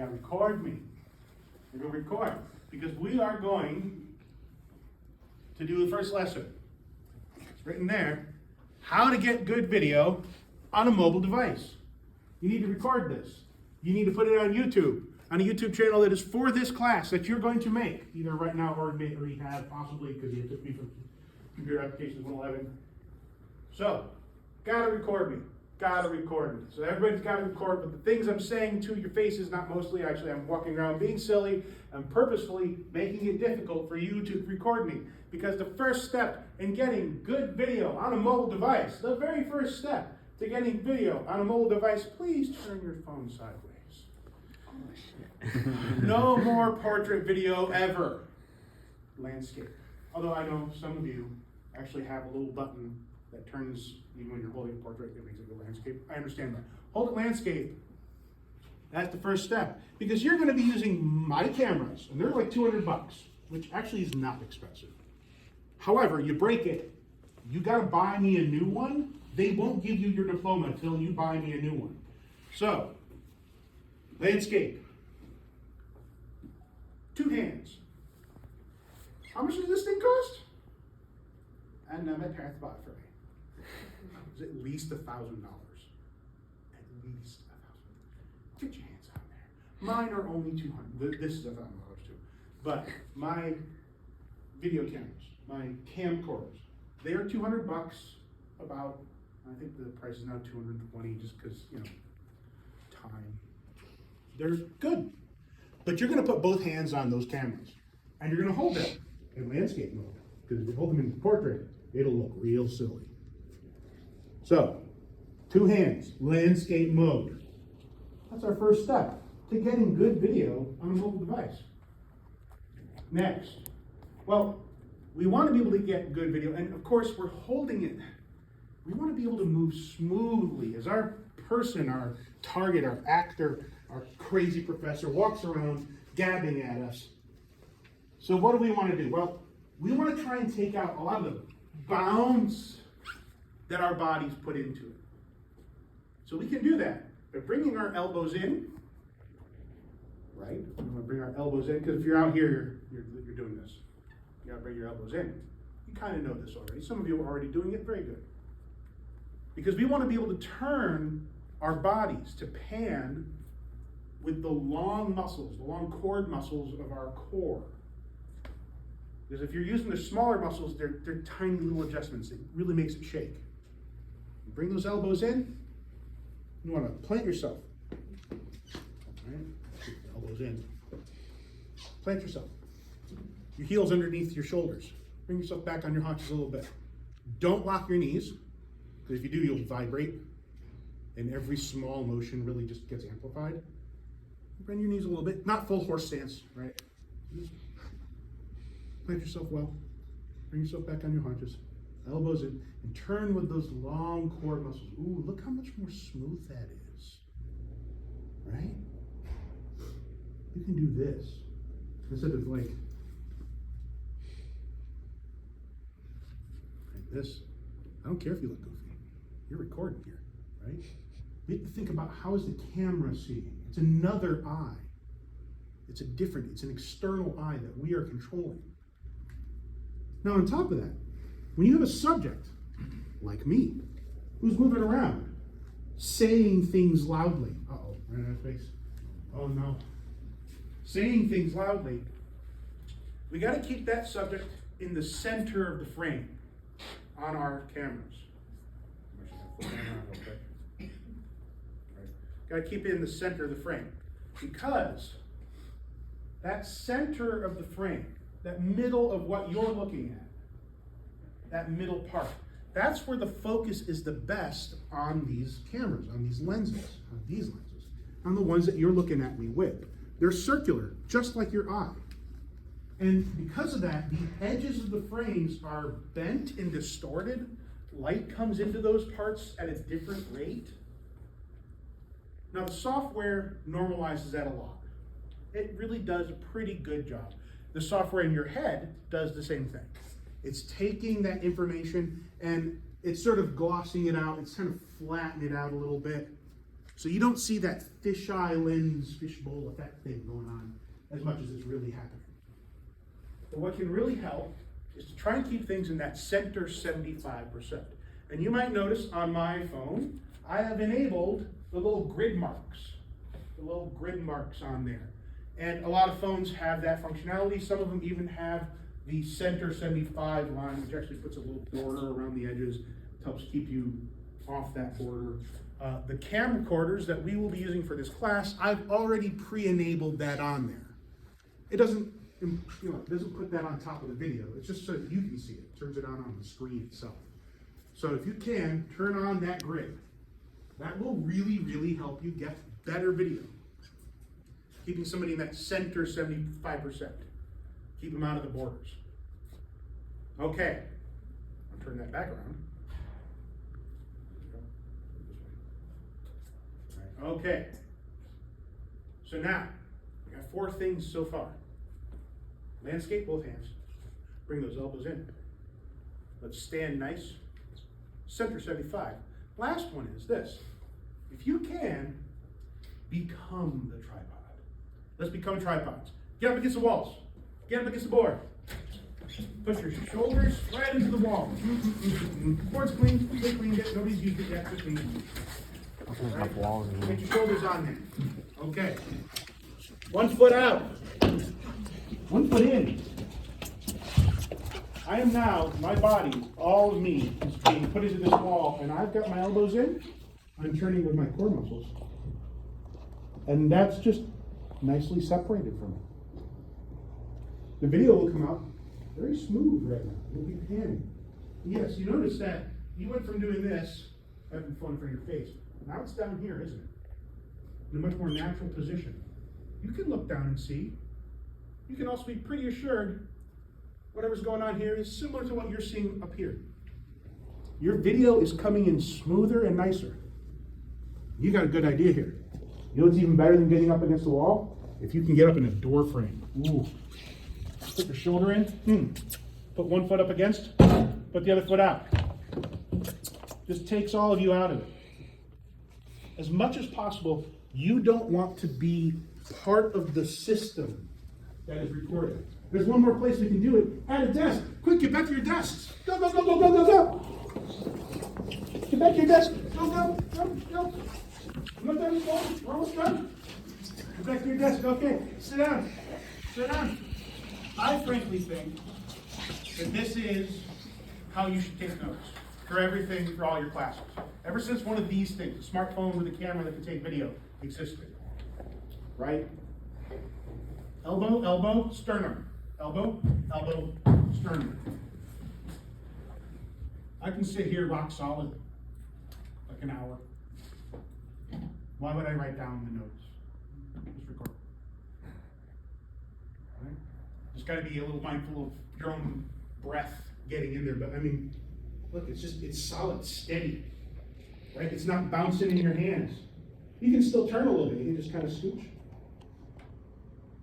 Now record me. You're going to record because we are going to do the first lesson. It's written there. How to get good video on a mobile device. You need to record this. You need to put it on YouTube, on a YouTube channel that is for this class that you're going to make, either right now or you have possibly, because you took me from Computer Applications 111. So, gotta record me. Gotta record me. So everybody's gotta record, but the things I'm saying to your faces, not mostly, actually I'm walking around being silly. I'm purposefully making it difficult for you to record me. Because the first step in getting good video on a mobile device, the very first step to getting video on a mobile device, please turn your phone sideways. No more portrait video ever. Landscape. Although I know some of you actually have a little button that turns, even when you're holding a portrait, it makes it go landscape. I understand that. Hold it landscape. That's the first step. Because you're going to be using my cameras, and they're like $200, which actually is not expensive. However, you break it, you got to buy me a new one. They won't give you your diploma until you buy me a new one. So, landscape. 2 hands. How much does this thing cost? And my parents bought it for me. It was at least $1,000. At least $1,000. Get your hands out there. Mine are only $200. This is $1,000 too. But my video cameras, my camcorders, they are $200. About, I think the price is now $220 just because, time. They're good. But you're going to put both hands on those cameras. And you're going to hold them in landscape mode. Because if you hold them in portrait, it'll look real silly. So, 2 hands, landscape mode. That's our first step to getting good video on a mobile device. Next, well, we want to be able to get good video, and of course we're holding it. We want to be able to move smoothly as our person, our target, our actor, our crazy professor walks around gabbing at us. So what do we want to do? Well, we want to try and take out a lot of the bounds that our bodies put into it. So we can do that by bringing our elbows in, right? We want to bring our elbows in, because if you're out here, you're doing this. You got to bring your elbows in. You kind of know this already. Some of you are already doing it very good. Because we want to be able to turn our bodies to pan with the long muscles, the long cord muscles of our core. Because if you're using the smaller muscles, they're tiny little adjustments. It really makes it shake. You bring those elbows in. You want to plant yourself. Right? Keep the elbows in. Plant yourself. Your heels underneath your shoulders. Bring yourself back on your haunches a little bit. Don't lock your knees, because if you do, you'll vibrate. And every small motion really just gets amplified. Bend your knees a little bit. Not full horse stance, right? Just plant yourself well. Bring yourself back on your haunches. Elbows in. And turn with those long core muscles. Ooh, look how much more smooth that is. Right? You can do this. Instead of like this. I don't care if you look goofy. You're recording here, right? You have to think about, how is the camera seeing? It's another eye. It's an external eye that we are controlling. Now on top of that, when you have a subject, like me, who's moving around, saying things loudly. Uh-oh, ran out of space. Oh no. Saying things loudly, we got to keep that subject in the center of the frame on our cameras. Got to keep it in the center of the frame, because that center of the frame, that middle of what you're looking at, that middle part, that's where the focus is the best on these cameras, on these lenses, on the ones that you're looking at me with. They're circular, just like your eye. And because of that, the edges of the frames are bent and distorted. Light comes into those parts at a different rate. Now the software normalizes that a lot. It really does a pretty good job. The software in your head does the same thing. It's taking that information and it's sort of glossing it out. It's kind of flattening it out a little bit. So you don't see that fisheye lens, fishbowl effect thing going on as much as it's really happening. But what can really help is to try and keep things in that center 75%. And you might notice on my phone, I have enabled the little grid marks on there. And a lot of phones have that functionality. Some of them even have the center 75 line, which actually puts a little border around the edges, helps keep you off that border. The camcorders that we will be using for this class, I've already pre-enabled that on there. It doesn't, it doesn't put that on top of the video. It's just so that you can see it. It turns it on the screen itself. So if you can, turn on that grid. That will really, really help you get better video. Keeping somebody in that center 75%. Keep them out of the borders. Okay, I'll turn that back around. Okay, so now, we got 4 things so far. Landscape, both hands. Bring those elbows in. Let's stand nice. Center 75. Last one is this. If you can, become the tripod. Let's become tripods. Get up against the walls. Get up against the board. Push your shoulders right into the wall. Board's clean. They cleaned it. Nobody's used it yet. Just clean it. Right. Get your shoulders on there. Okay. 1 foot out. 1 foot in. I am now, my body, all of me, is being put into this wall, and I've got my elbows in. I'm turning with my core muscles. And that's just nicely separated from it. The video will come out very smooth right now. It'll be panning. Yes, you notice that you went from doing this, having phone in front of your face. Now it's down here, isn't it? In a much more natural position. You can look down and see. You can also be pretty assured whatever's going on here is similar to what you're seeing up here. Your video is coming in smoother and nicer. You got a good idea here. You know what's even better than getting up against the wall? If you can get up in a door frame. Ooh. Put your shoulder in. Put 1 foot up against. Put the other foot out. Just takes all of you out of it. As much as possible, you don't want to be part of the system that is recorded. There's one more place we can do it. At a desk. Quick, get back to your desks. Go, go, go, go, go, go, go. Get back to your desk. Go, go, go, go. I'm not done with We're almost done. Get back to your desk. Okay. Sit down. Sit down. I frankly think that this is how you should take notes for everything, for all your classes. Ever since one of these things, a smartphone with a camera that can take video, existed. Right? Elbow, elbow, sternum. Elbow, elbow, sternum. I can sit here rock solid, like an hour. Why would I write down the notes? Just record. Right? Just got to be a little mindful of your own breath getting in there. But I mean, look, it's solid, steady. Right? It's not bouncing in your hands. You can still turn a little bit. You can just kind of scooch.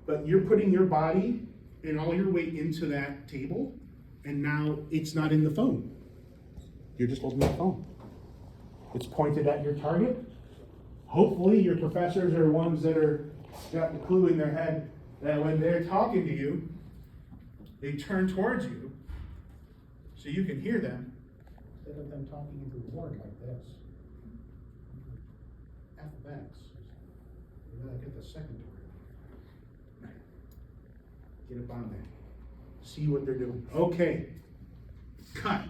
But you're putting your body and all your weight into that table, and now it's not in the phone. You're just holding the phone. It's pointed at your target. Hopefully your professors are ones that are got the clue in their head that when they're talking to you, they turn towards you so you can hear them instead of them talking into the board like this. Alphabetics. You gotta get the second word. Get up on there. See what they're doing. Okay. Cut.